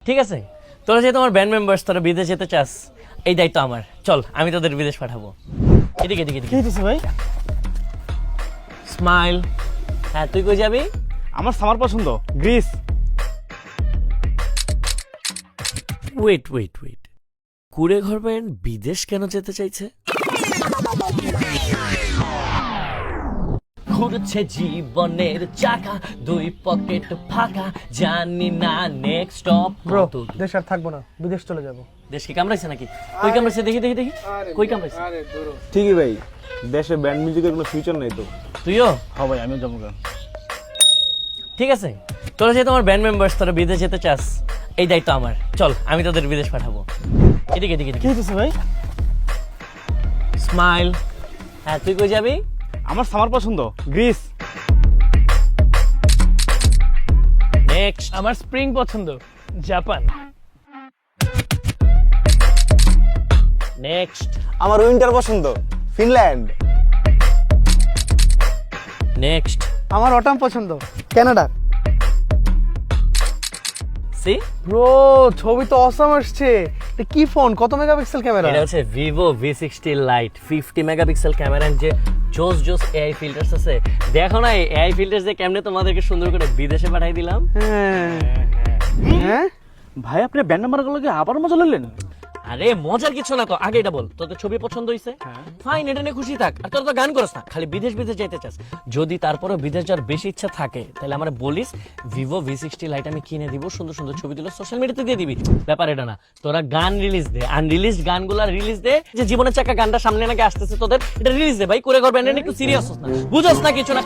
ঠিক আছে, তোরা যে তোমার ব্যান্ড মেম্বার্স তোরা বিদেশ যেতে চাস, এই দায়িত্ব আমার। চল আমি তোদের বিদেশ পাঠাবো। এদিকে এদিকে কি হইতেছে ভাই? স্মাইল। হ্যাঁ, তুই কই যাবি? আমার সামার পছন্দ, গ্রিস। ওয়েট ওয়েট ওয়েট, কুড়ে ঘর ব্যান্ড বিদেশ কেন যেতে চাইছে? ঘুরছে জীবনের চাকা, দুই পকেট ফাঁকা, জানি না নেক্সট স্টপ ব্রো, দেশ আর থাকবো না, বিদেশ চলে যাবো। দেশ কি কামড়াইছে নাকি? কই কামড়াইছে? দেখি দেখি দেখি, কই কামড়াইছে? ঠিকই ভাই, দেশে ব্যান্ড মিউজিকের কোনো ফিউচার নেই তো। তুইও? হ্যাঁ ভাই, আমিও যাবো। ঠিক আছে, তোরা যে তোমার ব্যান্ড মেম্বার্স তোরা বিদেশ যেতে চাস, এই দায়িত্ব আমার। চল আমি তোদের বিদেশ পাঠাবো। এদিকে এদিকে কি এদিকে। হইতেছে ভাই? স্মাইল। হ্যাঁ, তুই কই যাবি? আমার সামার পছন্দ, গ্রিস। নেক্সট। আমার স্প্রিং পছন্দ, জাপান। নেক্সট। আমার উইন্টার পছন্দ, ফিনল্যান্ড। নেক্সট। আমার অটাম পছন্দ, কানাডা। সি, ব্রো, ছবি তো অসাম আসছে। এটা কি ফোন? কত মেগাপিক্সেল ক্যামেরা? এটা হচ্ছে Vivo V60 light 50 megapixel camera, যে জোস জোস এআই ফিল্টারস আছে। দেখো না এই এআই ফিল্টারস দিয়ে কেমনে তোমাদেরকে সুন্দর করে বিদেশে পাঠিয়ে দিলাম। হ্যাঁ ভাই, আপনি ব্যান্ড নাম্বারগুলোকে আবার মজা লইলেন? আরে মজার কিছু না তো, আগে এটা বল, তোদের ছবি পছন্দ হইছে? ফাইন, এটা নিয়ে খুশি থাক। আর তোরা তো গান করছ না, খালি বিদেশ বিদেশ যেতে চাস। যদি তারপরে বিদেশ যাওয়ার বেশি ইচ্ছা থাকে, তাহলে আমার বলিস, ভিভো V60 লাইট আমি কিনে দিব, সুন্দর সুন্দর ছবি তুলে সোশ্যাল মিডিয়াতে দিয়ে দিবি। ব্যাপার এটা না, তোরা গান রিলিজ দে, আনরিলিজড গানগুলো রিলিজ দে। যে জীবনের চাকা গানটা সামনে নাকি আসতেছে তোদের, এটা রিলিজ দে ভাই। করে করবেন একটু সিরিয়াস হস না, বুঝোস না কিছু না।